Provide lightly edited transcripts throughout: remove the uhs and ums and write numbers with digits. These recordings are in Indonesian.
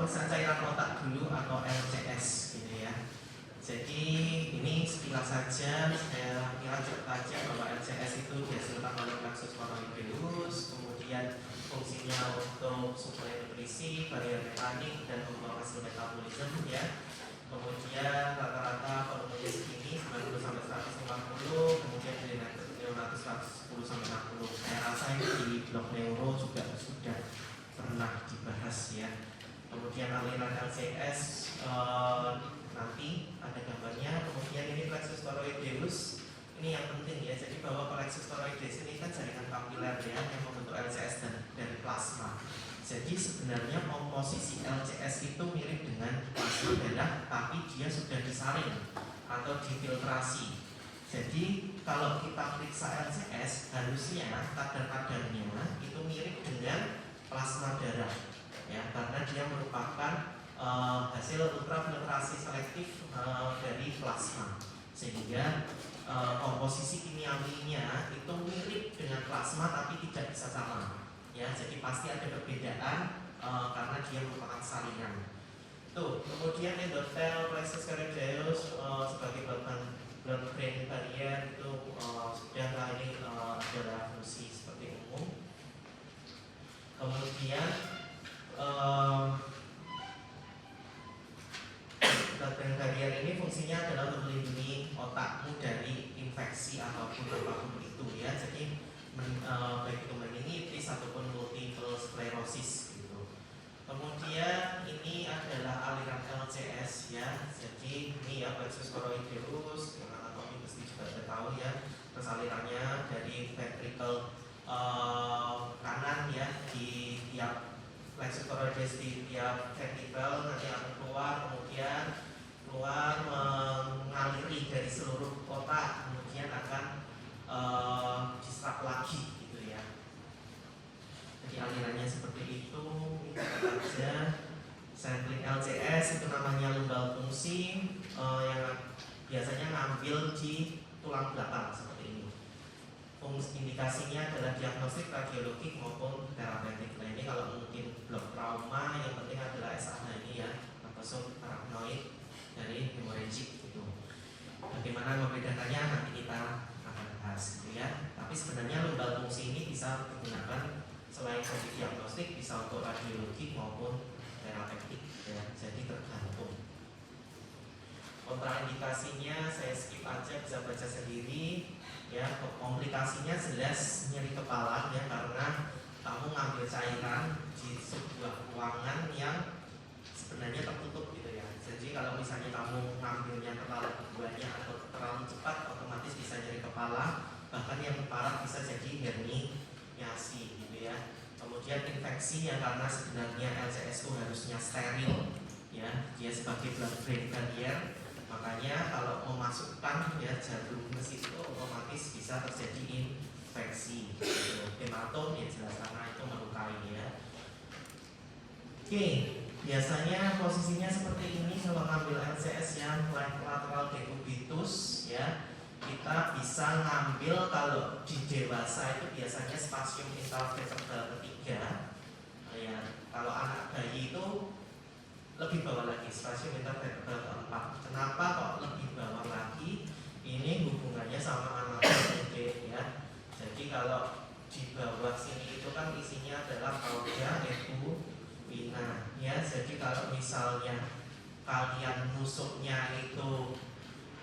pemeriksaan cairan otak dulu atau LCS gitu ya. Jadi ini sekilas saja saya kira cukup aja bahwa LCS itu dihasilkan oleh plexus choroideus, kemudian fungsinya untuk suplai nutrisi, barier mekanik, dan membawa hasil metabolisme ya. Kemudian rata-rata volumenya segini 90 sampai 150, kemudian di neonatus 110 sampai 60. Saya rasa ini di blog neuro juga sudah pernah dibahas ya. Kemudian aliran LCS nanti ada gambarnya. Kemudian ini plexus choroideus, ini yang penting ya. Jadi bahwa plexus choroideus ini kan jaringan kapiler ya yang membentuk LCS dari plasma. Jadi sebenarnya komposisi LCS itu mirip dengan plasma darah, tapi dia sudah disaring atau difiltrasi. Jadi kalau kita periksa LCS harusnya kadar-kadarnya itu mirip dengan plasma darah ya, karena dia merupakan hasil ultrafiltrasi selektif dari plasma, sehingga komposisi kimiawinya itu mirip dengan plasma tapi tidak bisa sama ya. Jadi pasti ada perbedaan karena dia merupakan saringan. Tuh, kemudian endothel plexus choroideus sebagai blood-brain barrier itu sudah ini adalah fungsi seperti umum. Kemudian blood-brain barrier ini fungsinya adalah untuk melindungi otakmu dari infeksi apapun itu ya. Jadi baik itu meningitis ataupun multiple sclerosis gitu. Kemudian ini adalah aliran LCS ya. Jadi ini ya plexus choroideus, yang anatomi pasti juga sudah tahu ya. Terus alirannya dari ventricle kanan ya, di tiap plexus choroideus di tiap ventricle nanti akan keluar, kemudian keluar mengaliri dari seluruh otak, kemudian akan diserap lagi gitu ya. Jadi alirannya seperti itu. Ini aja sampling LCS itu namanya lumbal fungsi yang biasanya ngambil di tulang belakang seperti ini. Fungsi indikasinya adalah diagnostik, radiologik maupun terapeutik. Nah ini kalau mungkin blok trauma yang penting adalah SAH ini ya, atau arachnoid dari hemorrhagic gitu. Bagaimana membedakannya nanti kita akan bahas gitu ya. Tapi sebenarnya lumbal fungsi ini bisa digunakan selain untuk diagnostik, bisa untuk radiologi maupun terapeutik ya. Jadi tergantung. Kontraindikasinya saya skip aja, bisa baca sendiri ya. Komplikasinya jelas nyeri kepala ya, karena kamu ngambil cairan di sebuah ruangan yang sebenarnya tertutup gitu ya. Jadi kalau misalnya kamu ngambilnya terlalu banyak atau terlalu cepat, otomatis bisa nyeri kepala, bahkan yang parah bisa jadi herniasi gitu ya. Kemudian infeksi ya, karena sebenarnya LCS itu harusnya steril ya, dia sebagai blood-brain barrier, makanya kalau memasukkan ya jarum ke situ otomatis bisa terjadi infeksi gitu. Hematom ya jelas karena itu melukai ya. Oke, biasanya posisinya seperti ini kalau ngambil LCS yang lateral decubitus ya. Kita bisa ngambil kalau di dewasa itu biasanya spasium intervertebral ketiga ya. Kalau anak bayi itu lebih bawah lagi, spasium intervertebral keempat. Kenapa kok lebih bawah lagi? Ini hubungannya sama anatomi ya. Jadi kalau di bawah sini itu kan isinya adalah cauda equina ya. Jadi kalau misalnya kalian nusuknya itu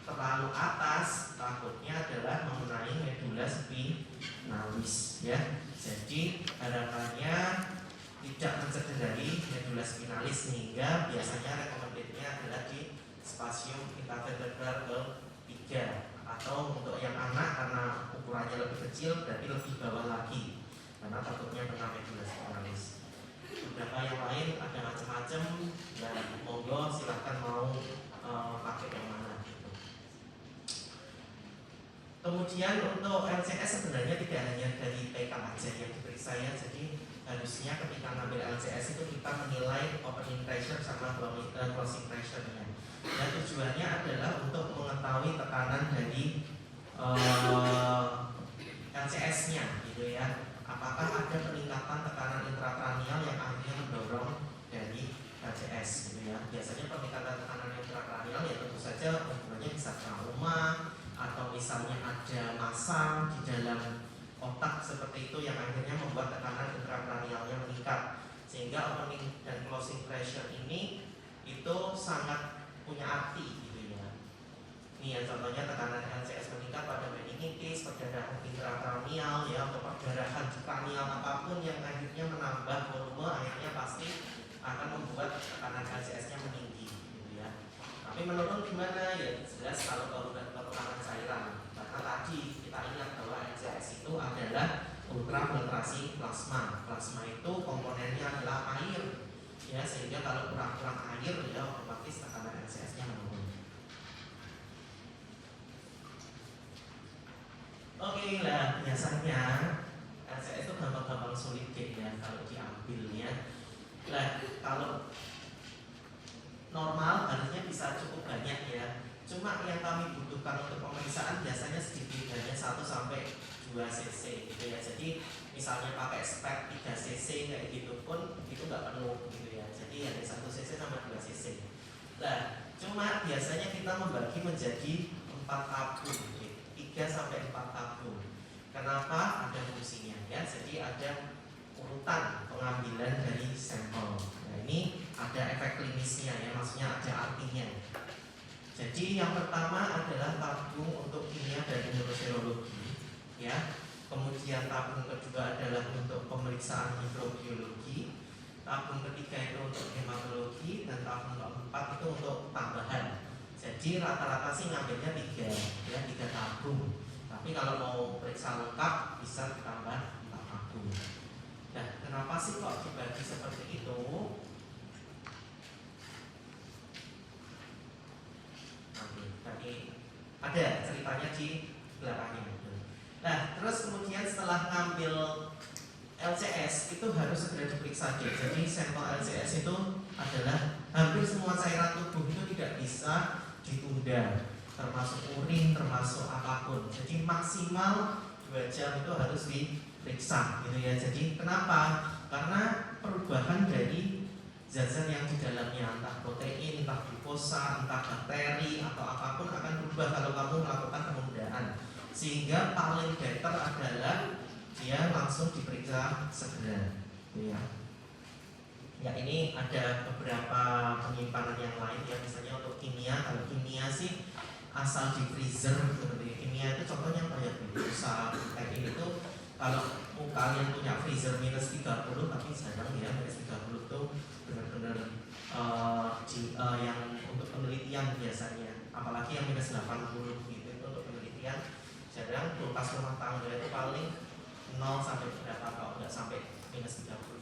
terlalu atas, takutnya adalah mengenai medula spinalis ya. Jadi harapannya tidak mencederai medula spinalis, sehingga biasanya rekomendasinya adalah di spasium intervertebral ketiga, atau untuk yang anak karena ukurannya lebih kecil berarti lebih bawah lagi karena takutnya kena medula spinalis. Beberapa yang lain ada macam-macam dan monggo silahkan mau pakai yang mana. Kemudian untuk LCS sebenarnya tidak hanya dari TK aja yang diperiksa ya. Jadi harusnya ketika ngambil LCS itu kita menilai opening pressure sama closing pressure-nya. Dan tujuannya adalah untuk mengetahui tekanan dari LCS-nya gitu ya. Apakah ada peningkatan tekanan intrakranial yang akhirnya mendorong dari LCS LCS gitu ya. Biasanya peningkatan tekanan intrakranial ya tentu saja hubungannya bisa trauma atau misalnya ada massa di dalam otak seperti itu yang akhirnya membuat tekanan intrakranialnya meningkat, sehingga opening dan closing pressure ini itu sangat punya arti gitu ya. Ini ya contohnya tekanan LCS meningkat pada meningitis, perdarahan intrakranial ya, atau perdarahan kranial apapun yang akhirnya menambah volume, akhirnya pasti akan membuat tekanan LCS-nya meninggi gitu ya. Tapi menurun gimana ya, jelas kalau tekanan cairan, karena tadi kita ingat bahwa LCS itu adalah ultrafiltrasi plasma. Plasma itu komponennya adalah air ya, sehingga kalau kurang air ya otomatis tekanan LCS-nya menurun. Oke lah, biasanya LCS itu gampang-gampang sulit ya kalau diambil ya. Nah, kalau normal harusnya bisa cukup banyak ya. Cuma yang kami butuhkan untuk pemeriksaan biasanya sedikitnya 1 sampai 2 cc gitu ya. Jadi misalnya pakai spek 3 cc kayak gitu pun itu nggak penuh gitu ya. Jadi hanya 1 cc sampai 2 cc. Nah, cuma biasanya kita membagi menjadi 4 tabung, 3 sampai 4 tabung. Kenapa? Ada fungsinya ya. Jadi ada urutan pengambilan dari sampel. Nah, ini ada efek klinisnya ya, maksudnya ada artinya. Jadi yang pertama adalah tabung untuk kimia dan neuroserologi ya. Kemudian tabung kedua adalah untuk pemeriksaan mikrobiologi. Tabung ketiga itu untuk hematologi, dan tabung keempat itu untuk tambahan. Jadi rata-rata sih ngambilnya 3 ya, 3 tabung. Tapi kalau mau periksa lengkap bisa ditambah 4 tabung. Nah, kenapa sih kok dibagi seperti itu? Tadi ada ceritanya di belakangnya. Nah, terus kemudian setelah ngambil LCS itu harus segera diperiksa deh. Jadi sampel LCS itu adalah hampir semua cairan tubuh itu tidak bisa ditunda, termasuk urin, termasuk apapun. Jadi maksimal 2 jam itu harus diperiksa gitu ya. Jadi kenapa? Karena perubahan dari zat-zat yang di dalamnya, entah protein, entah glukosa, entah bakteri atau apapun akan berubah kalau kamu melakukan penundaan. Sehingga paling better adalah dia langsung diperiksa segera ya. Ya, ini ada beberapa penyimpanan yang lain ya, misalnya untuk kimia. Kalau kimia sih asal di freezer seperti kimia itu contohnya kayak glukosa, kayak ini tuh kalau kalian punya freezer minus 30, tapi sayang ya minus 30 tuh benar-benar yang untuk penelitian biasanya, apalagi yang minus 80 gitu itu untuk penelitian. Jarang kulkas rumah tangga itu paling 0 sampai berapa, kalau nggak sampai minus 30.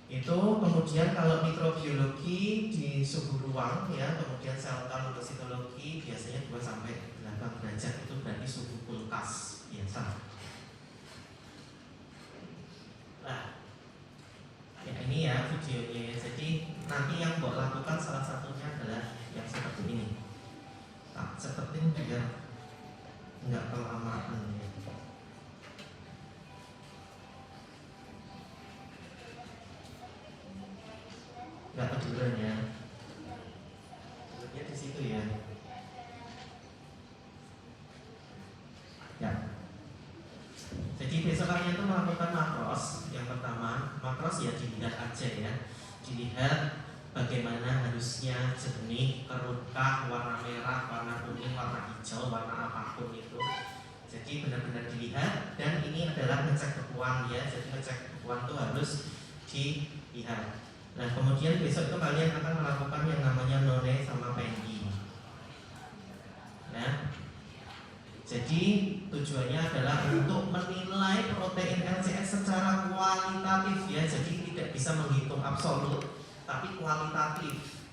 Itu kemudian kalau mikrobiologi di suhu ruang ya, kemudian sel count untuk sitologi biasanya 2 sampai 8 derajat, itu berarti suhu kulkas biasa. Nah, ya ini ya videonya. Jadi nanti yang Mbok lakukan salah satunya adalah yang seperti ini. Nah, seperti ini biar nggak kelamaan ya. Nggak keduran ya. Lihat di situ ya. Ya. Jadi besok kalian itu melakukan makros. Yang pertama, makros ya dilihat aja ya. Dilihat bagaimana harusnya jernih, kerutkah, warna merah, warna kuning, warna hijau, warna apapun itu. Jadi benar-benar dilihat, dan ini adalah ngecek bekuan ya. Jadi ngecek bekuan itu harus dilihat. Nah, kemudian besok itu kalian akan melakukan yang namanya None sama Pendi. Nah, jadi tujuannya adalah untuk menilai protein LCS secara kualitatif ya. Jadi tidak bisa menghitung absolut, tapi kualitatif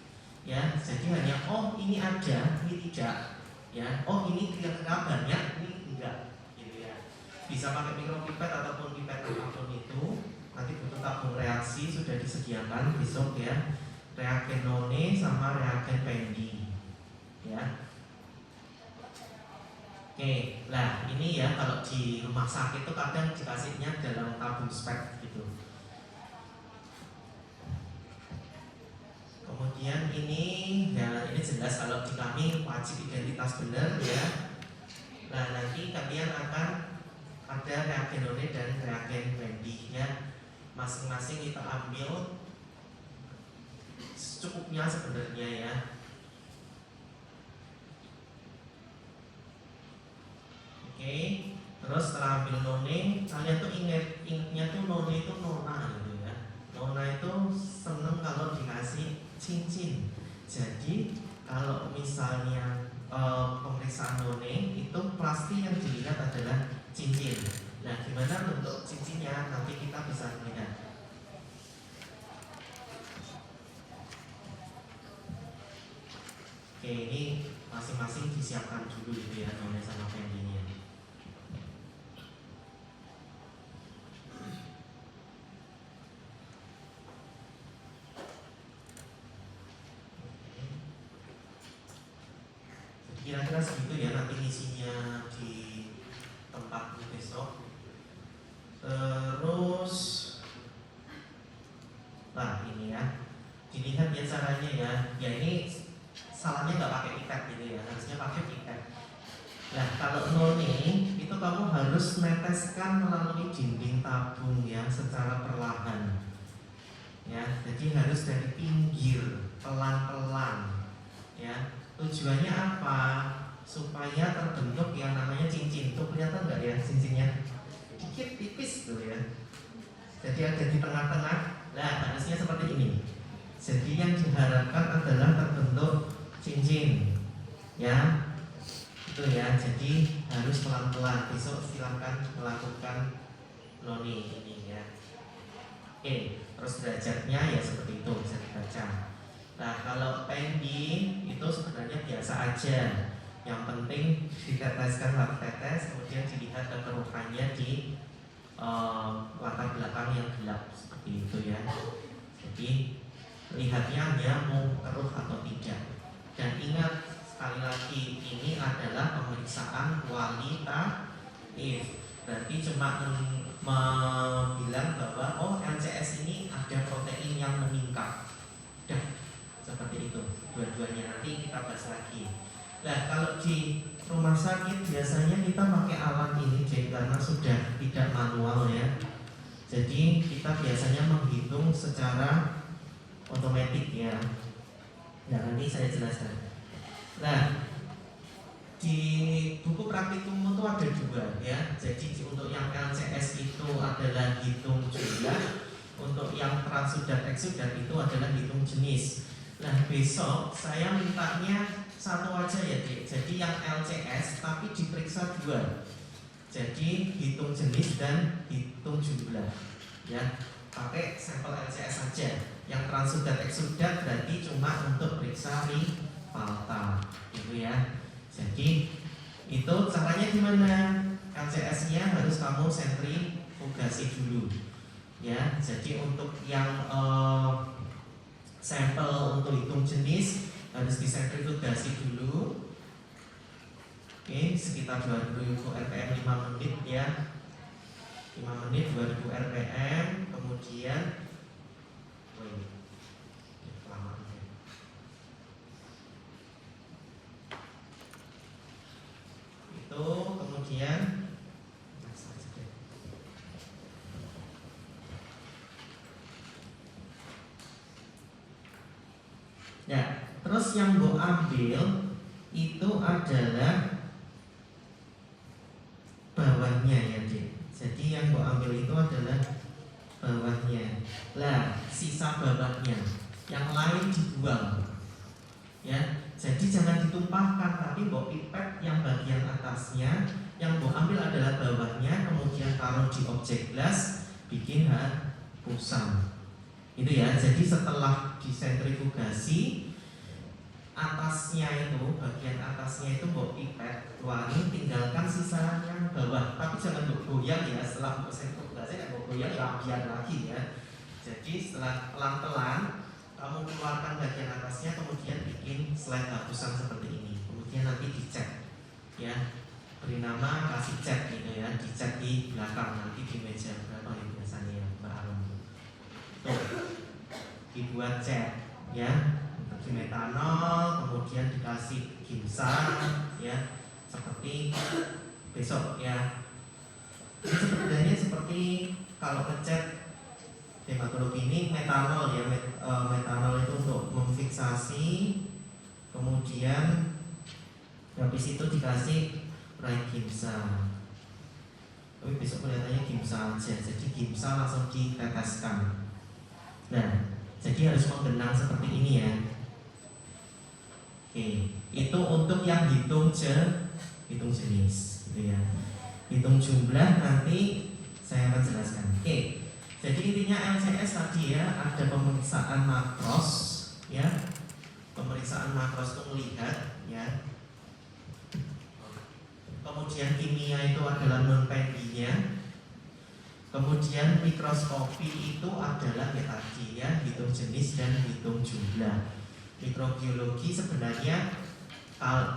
ya. Jadi hanya oh ini ada, ini tidak ya. Oh ini kira-kira banyak, ini enggak gitu ya. Bisa pakai mikropipet ataupun pipet apapun itu. Nanti butuh tabung reaksi sudah disediakan besok ya. Reagen None sama reagen Pendi ya. Oke, nah ini ya kalau di rumah sakit itu kadang dikasihnya dalam tabung spek gitu. Kemudian ini ya, ini jelas kalau di kami wajib identitas benar ya. Nah nanti kalian akan ada reagen none dan reagen Wendy ya. Masing-masing kita ambil secukupnya sebenarnya ya. Oke, terus setelah ambil none, kalian tuh ingatnya tuh none itu nona gitu ya. Nona itu seneng kalau dikasih cincin. Jadi kalau misalnya pemeriksaan none itu pasti yang dilihat adalah cincin. Nah, gimana bentuk cincinnya nanti kita bisa melihat. Oke, ini masing-masing disiapkan dulu gitu ya, none sama pendinya. Kira-kira segitu ya nanti isinya di tempat besok. Terus nah ini ya, dilihat ya caranya ya. Ya ini salahnya nggak pakai pipet gitu ya, harusnya pakai pipet. Nah kalau none itu kamu harus neteskan melalui dinding tabung ya secara perlahan. Ya, jadi harus dari pinggir pelan-pelan. Ya, tujuannya apa? Supaya terbentuk yang namanya cincin. Tuh kelihatan nggak ya cincinnya? Dikit tipis tuh ya. Jadi ada di tengah-tengah. Nah harusnya seperti ini. Jadi yang diharapkan adalah terbentuk cincin. Ya, itu ya. Jadi harus pelan-pelan. Besok silakan melakukan none ini ya. Oke, terus derajatnya ya seperti itu bisa dibaca. Nah kalau pendi itu sebenarnya biasa aja. Yang penting diteteskan lagi tetes, kemudian dilihat kekeruhannya di latar belakang yang gelap seperti itu ya. Jadi lihatnya dia mau keruh atau tidak. Dan ingat sekali lagi ini adalah pemeriksaan kualitatif. Berarti cuma bilang bahwa oh LCS ini ada protein yang meningkat. Dah seperti itu. Dua-duanya nanti kita bahas lagi. Nah kalau di rumah sakit biasanya kita pakai alat ini jadi karena sudah tidak manual ya. Jadi kita biasanya menghitung secara otomatis ya. Nah nanti saya jelaskan. Nah di buku praktikum itu ada dua ya. Jadi untuk yang LCS itu adalah hitung jumlah, untuk yang transudat eksudat itu adalah hitung jenis. Nah besok saya mintanya satu aja ya Dik. Jadi yang LCS tapi diperiksa dua. Jadi hitung jenis dan hitung jumlah ya. Pakai sampel LCS saja. Yang transudat eksudat berarti cuma untuk periksa Rivalta gitu ya. Jadi itu caranya gimana? LCS-nya harus kamu sentrifugasi dulu ya. Jadi untuk yang sampel untuk hitung jenis harus disentrifugasi dulu. Oke, sekitar 2000 rpm 5 menit ya. 5 menit 2000 rpm. Kemudian itu kemudian ya, terus yang gue ambil itu adalah bawahnya ya Dik. Jadi yang gue ambil itu adalah bawahnya. Lah, sisa bawahnya. Yang lain dibuang. Ya, jadi jangan ditumpahkan, tapi bawa pipet yang bagian atasnya, yang mau ambil adalah bawahnya, kemudian taruh di objek gelas, bikin pusam. Itu ya. Jadi setelah disentrifugasi, atasnya itu, bagian atasnya itu bawa pipet, tuangin, tinggalkan sisa yang bawah. Tapi jangan goyang ya, setelah sentrifugasi nggak goyang, biar lagi ya. Jadi setelah pelan-pelan kamu keluarkan bagian atasnya, kemudian bikin slide hapusan seperti ini. Kemudian nanti dicek ya, beri nama, kasih cek gitu ya, dicek di belakang nanti di meja berapa ya biasanya ya Mbak Arum tuh dibuat cek ya. dimetanol, kemudian dikasih gimsa, ya, seperti besok ya. Ini sebenarnya seperti kalau ngecat hematologi ini metanol ya, metanol itu untuk memfiksasi, kemudian habis itu dikasih gimsa. Tapi besok kelihatannya gimsa aja, jadi gimsa langsung diteteskan. Nah, jadi harus menggenang seperti ini ya. Oke, itu untuk yang hitung jenis, gitu ya. Hitung jumlah nanti saya akan jelaskan. Oke, jadi intinya LCS tadi ya, ada pemeriksaan makros, ya. Pemeriksaan makros itu melihat, ya. Kemudian kimia itu adalah non-pendinya. Kemudian mikroskopi itu adalah ya tadi ya, hitung jenis dan hitung jumlah. Mikrobiologi sebenarnya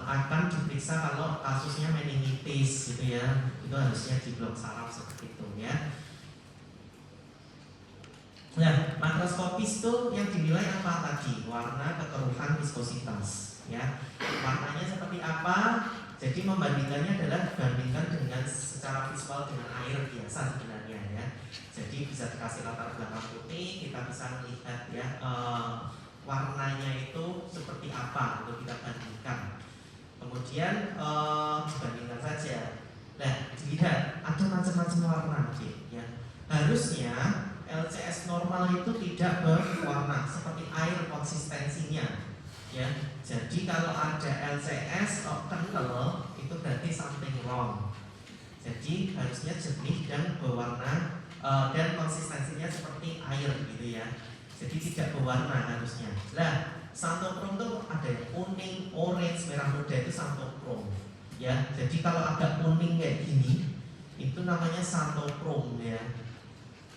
akan diperiksa kalau kasusnya meningitis gitu ya, itu harusnya di blok saraf seperti itu ya. Nah, makroskopis itu yang dinilai apa tadi? Warna, kekeruhan, viskositas ya. Warnanya seperti apa? Jadi membandingkannya adalah dibandingkan dengan secara visual dengan air biasa sebenarnya ya. Jadi bisa dikasih latar belakang putih, kita bisa melihat ya warnanya itu seperti apa untuk kita bandingkan. Kemudian dibandingkan saja. Nah, dilihat ada macam-macam warna ya. Harusnya LCS normal itu tidak berwarna seperti air konsistensinya. Ya, jadi kalau ada LCS kental itu berarti something wrong. Jadi harusnya jernih dan berwarna dan konsistensinya seperti air gitu ya. Jadi tidak berwarna harusnya. Nah, xanthochrome itu ada yang kuning, orange, merah muda itu xanthochrome. Ya, jadi kalau agak kuning kayak gini itu namanya xanthochrome ya.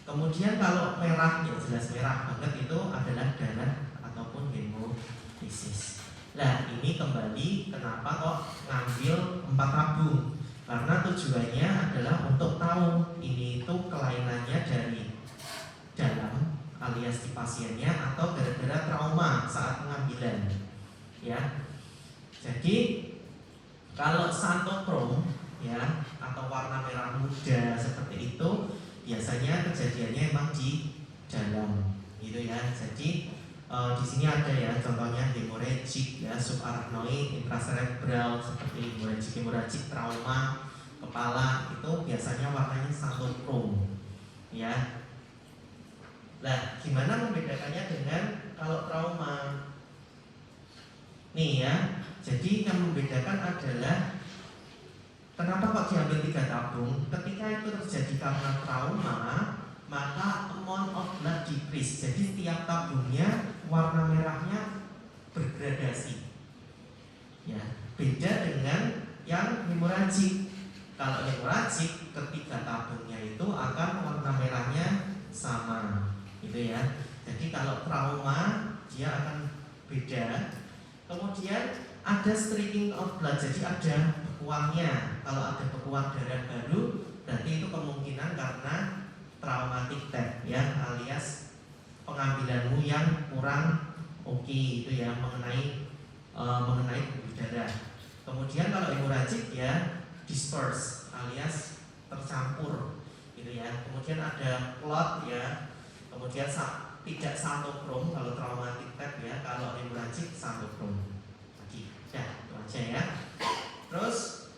Kemudian kalau merah ya jelas merah banget itu adalah darah ataupun hemolisis. Nah, ini kembali kenapa kok ngambil 4 tabung? Karena tujuannya adalah untuk tahu ini itu kelainannya dari dalam alias di pasiennya atau gara-gara trauma saat pengambilan. Ya. Jadi kalau xanthochrome ya atau warna merah muda seperti itu biasanya kejadiannya emang di dalam gitu ya. Jadi di sini ada ya contohnya hemorrhagic ya, subarachnoid, intracerebral seperti hemorrhagic trauma kepala itu biasanya warnanya xanthochrome ya. Nah, gimana membedakannya dengan kalau trauma? Nih ya, jadi yang membedakan adalah kenapa kok diambil 3 tabung? Ketika itu terjadi karena trauma, maka amount of blood decrease. Jadi setiap tabungnya warna merahnya bergradasi. Ya, beda dengan yang hemorrhagic. Kalau hemorrhagic, ketiga tabungnya itu akan warna merahnya sama, gitu ya. Jadi kalau trauma dia akan beda. Kemudian ada streaking of blood, jadi ada bekuannya. Kalau ada bekuan darah baru, berarti itu kemungkinan karena traumatic death ya, alias pengambilanmu yang kurang oke itu ya mengenai pembuluh darah. Kemudian kalau hemorrhagic ya disperse alias tercampur gitu ya. Kemudian ada clot ya. Kemudian tidak xanthochrome kalau traumatic death ya, kalau hemorrhagic xanthochrome. Lagi. Ya, itu aja ya. Terus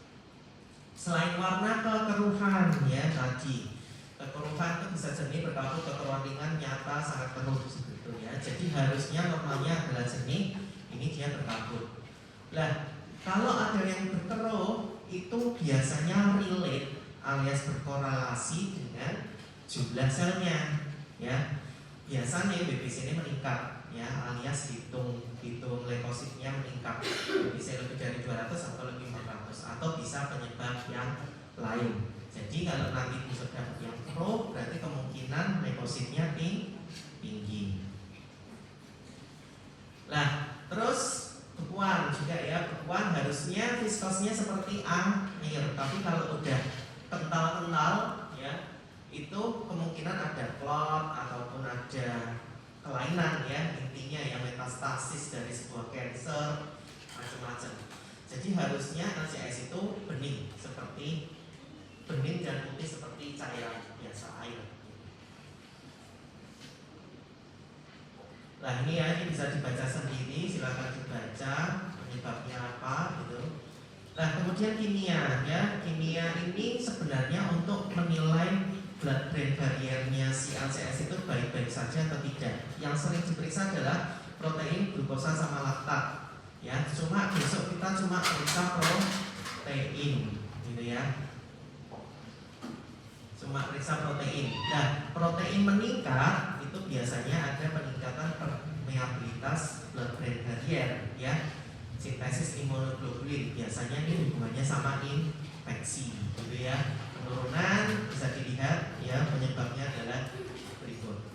selain warna kekeruhan ya tadi. Kekeruhan itu bisa jernih, berkabut, kekeruhan ringan, nyata, sangat keruh seperti itu ya. Jadi harusnya normalnya adalah jernih, ini dia berkabut. Nah, kalau ada yang berkeruh itu biasanya relate alias berkorelasi dengan jumlah selnya ya. Biasanya BBC ini meningkat ya, alias hitung leukositnya meningkat. Bisa lebih dari 200 atau lebih 400 atau bisa penyebab yang lain. Jadi kalau nanti bisa dapat yang pro, berarti kemungkinan leukositnya tinggi. Nah, terus bekuan juga ya. Bekuan harusnya viskosnya seperti air, tapi kalau udah kental-kental ya, itu kemungkinan ada clot ataupun ada kelainan ya, intinya ya metastasis dari sebuah cancer macam-macam. Jadi harusnya LCS itu bening dan putih seperti cairan biasa air. Nah ini ya, ini bisa dibaca sendiri, silakan dibaca penyebabnya apa gitu. Nah kemudian kimia ya, kimia ini sebenarnya untuk menilai blood brain barriernya si LCS itu baik-baik saja atau tidak. Yang sering diperiksa adalah protein, glukosa sama laktat ya. Cuma besok kita cuma periksa protein gitu ya. Cuma periksa protein. Nah protein meningkat itu biasanya ada peningkatan permeabilitas blood brain barrier ya. Sintesis imunoglobulin biasanya ini hubungannya sama infeksi gitu ya. Penurunan bisa dilihat ya, penyebabnya adalah berikut.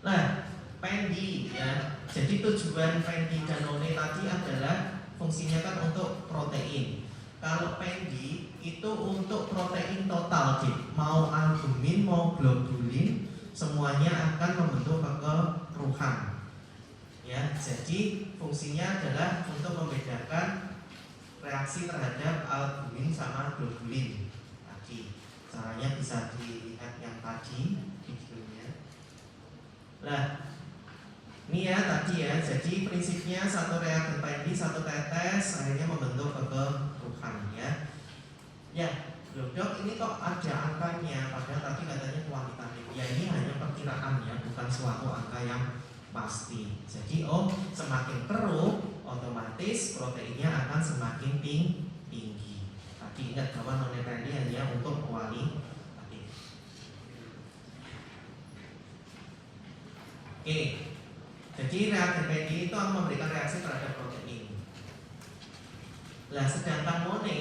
Nah, Pendi ya. Jadi tujuan Pendi dan None tadi adalah fungsinya kan untuk protein. Kalau Pendi itu untuk protein total, mau albumin mau globulin semuanya akan membentuk kekeruhan. Ya, jadi fungsinya adalah untuk membedakan reaksi terhadap albumin sama globulin tadi. Caranya bisa dilihat yang tadi videonya. Nah, ini ya tadi ya. Jadi prinsipnya satu reagen Pendi, satu tetes akhirnya membentuk kekeruhan ya. Ya, dok ini kok ada angkanya, padahal tadi katanya kuantitatif. Ya ini hanya perkiraan ya, bukan suatu angka yang pasti. Jadi semakin keruh otomatis proteinnya akan semakin tinggi. Tadi ingat bahwa None Pendi hanya untuk kualitatif. Oke. Jadi reagen Pendi itu akan memberikan reaksi terhadap protein. Nah, sedangkan None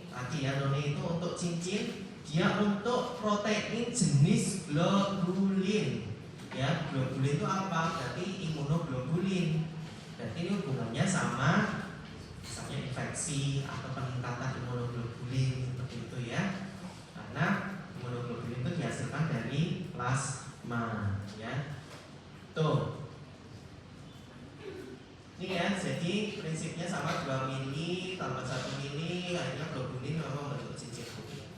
tadi ya, None itu untuk cincin, dia untuk protein jenis globulin. Ya, globulin itu apa? Berarti imunoglobulin. Berarti ini hubungannya sama misalnya infeksi atau peningkatan imunoglobulin seperti itu ya. Karena imunoglobulin itu dihasilkan dari plasma ya. Tuh. Ini ya, jadi prinsipnya sama 2 mili tambah 1 mili, akhirnya globulin memang bentuk cincin putih.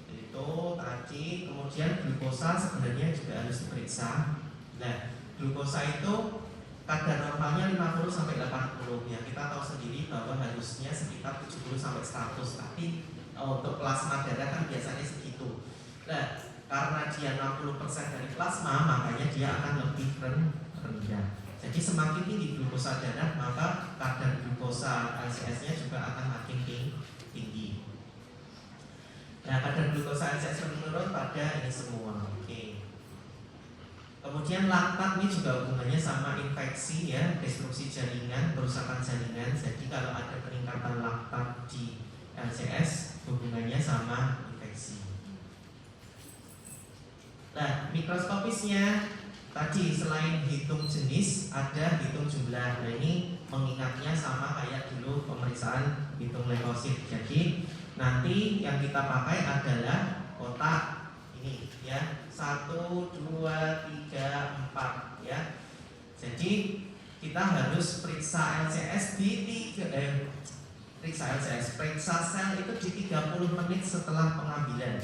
Itu tadi, kemudian glukosa sebenarnya juga harus diperiksa. Nah, glukosa itu kadar normalnya 50 sampai 80 ya. Kita tahu sendiri bahwa harusnya sekitar 70 sampai 100, tapi untuk plasma darah kan biasanya segitu. Nah, karena dia 60% dari plasma, makanya dia akan lebih rendah. Jadi semakin tinggi glukosa darah, maka kadar glukosa LCS-nya juga akan makin tinggi. Nah, kadar glukosa LCS menurun pada ini semua. Oke. Kemudian laktat ini juga hubungannya sama infeksi ya, destruksi jaringan, kerusakan jaringan. Jadi kalau ada peningkatan laktat di LCS, hubungannya sama infeksi. Nah, mikroskopisnya tadi selain hitung jenis ada hitung jumlah. Nah ini mengingatnya sama kayak dulu pemeriksaan hitung leukosit. Jadi nanti yang kita pakai adalah kotak ini ya, 1, 2, 3, 4 ya. Jadi kita harus periksa LCS periksa sel itu di 30 menit setelah pengambilan.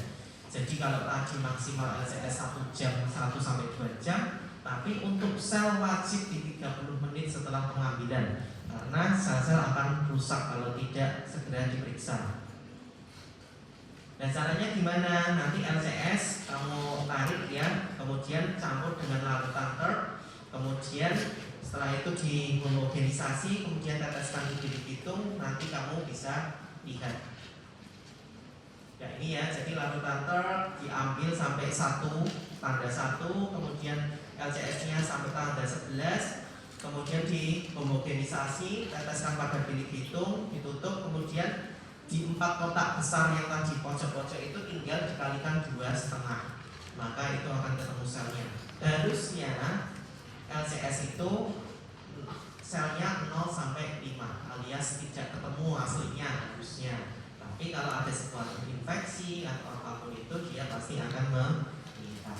Jadi kalau tadi maksimal LCS 1 jam 1 sampai 2 jam, tapi untuk sel wajib di 30 menit setelah pengambilan, karena sel-sel akan rusak kalau tidak segera diperiksa. Dan caranya gimana? Nanti LCS kamu tarik ya, kemudian campur dengan larutan TERT, kemudian setelah itu dihomogenisasi, kemudian teteskan di hitung, nanti kamu bisa lihat. Ya ini ya, jadi larutan TERT diambil sampai tanda 1, kemudian LCS-nya sampai tanda 11, kemudian dihomogenisasi, teteskan pada bilik hitung, ditutup, kemudian di 4 kotak besar yang tadi pojok-pojok itu tinggal dikalikan 2,5, maka itu akan ketemu selnya. Harusnya LCS itu selnya 0 sampai 5 alias tidak ketemu hasilnya harusnya. Tapi kalau ada sebuah infeksi atau apapun itu, dia pasti akan meningkat.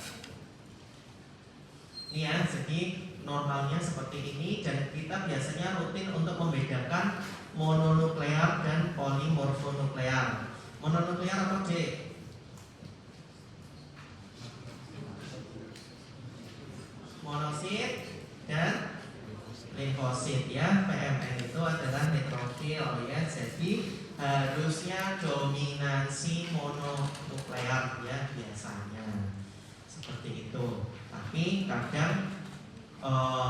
Ini ya, jadi normalnya seperti ini, dan kita biasanya rutin untuk membedakan mononuklear dan polimorfonuklear. Mononuklear apa D? Monosit dan limfosit ya. PMN itu adalah neutrofil ya. Jadi harusnya dominansi mononuklear ya biasanya seperti itu. Tapi kadang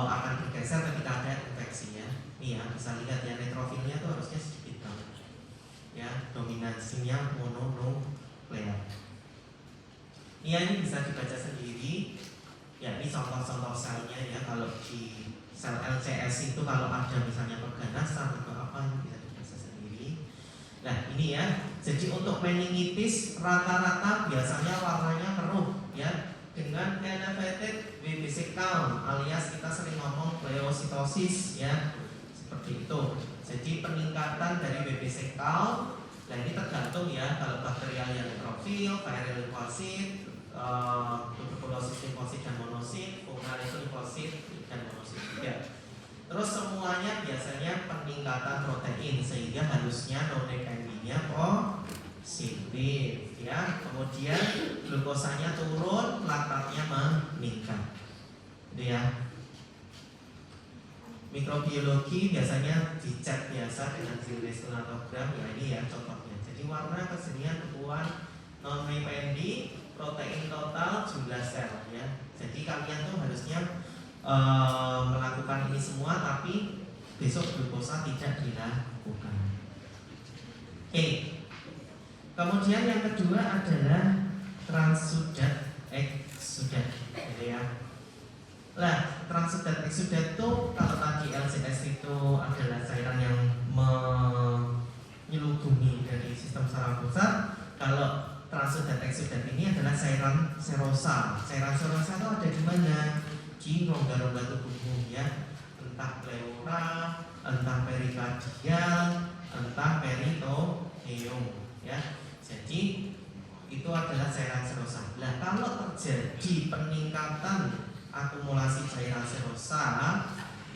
akan bergeser ketika ada infeksi ya. Nih ya, bisa lihat ya, neutrofilnya tuh harusnya sedikit banget ya, dominansinya mononuklear. Ini bisa dibaca sendiri. Ya, ini contoh-contoh selnya ya. Kalau di sel LCS itu kalau ada misalnya perganasan atau apa, ini bisa dibaca sendiri. Nah ini ya, jadi untuk meningitis rata-rata biasanya warnanya keruh ya, dengan elevated WBC count, alias kita sering ngomong pleositosis ya, seperti itu. Jadi peningkatan dari WBC count, nah ini tergantung ya, kalau bakterial yang neutrofil, viral limfosit, tuberkulosis limfosit dan monosit, fungal itu limfosit dan monosit juga. Terus semuanya biasanya peningkatan protein, sehingga harusnya non-dependentnya positif ya. Kemudian glukosanya turun, laktatnya meningkat. Itu ya. Mikrobiologi biasanya dicek biasa dengan zero-sonatogram ya, ini ya contohnya. Jadi warna, kesenian, bekuan, non-dependent, protein total, jumlah sel ya. Jadi kalian tuh harusnya melakukan ini semua, tapi besok glukosa tidak dilakukan. Oke. Kemudian yang kedua adalah transsudat exsudat, gitu ya. Nah, transsudat exsudat itu kalau tadi LCS itu adalah cairan yang menyelubungi dari sistem saraf pusat, kalau transsudat exsudat ini adalah cairan serosa. Cairan serosa itu ada di mana? Di rongga-rongga tubuhmu ya, entah pleura, entah perikardial, entah peritoneum ya. Jadi itu adalah cairan serosa. Nah, kalau terjadi peningkatan akumulasi cairan serosa,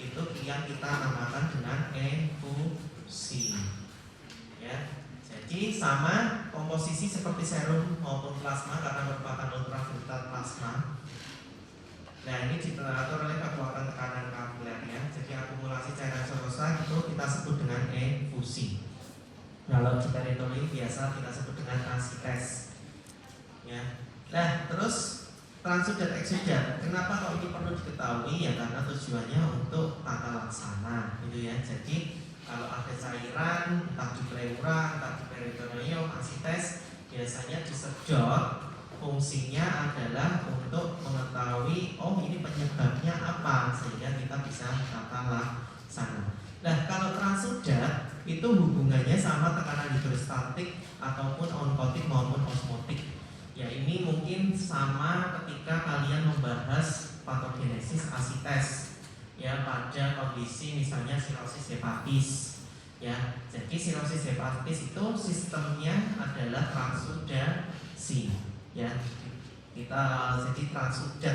itu yang kita namakan dengan infusi ya. Jadi sama komposisi seperti serum maupun plasma karena merupakan ultraviolet plasma. Nah ini diteratur oleh kekuatan tekanan kapiler ya. Jadi akumulasi cairan serosa itu kita sebut dengan infusi. Kalau di peritoneum biasa kita sebut dengan asites ya. Nah terus transsudat exsudat, kenapa kok ini perlu diketahui ya? Karena tujuannya untuk tata laksana gitu ya. Jadi kalau ada cairan entah di pleura, entah di peritoneum, asites, biasanya disedot. Fungsinya adalah untuk mengetahui ini penyebabnya apa, sehingga kita bisa tata laksana. Nah kalau transsudat itu hubungannya sama tekanan hidrostatik ataupun onkotik maupun osmotik. Ya ini mungkin sama ketika kalian membahas patogenesis asites ya, pada kondisi misalnya sirosis hepatis ya. Jadi sirosis hepatis itu sistemnya adalah transudasi ya. Kita jadi transsudat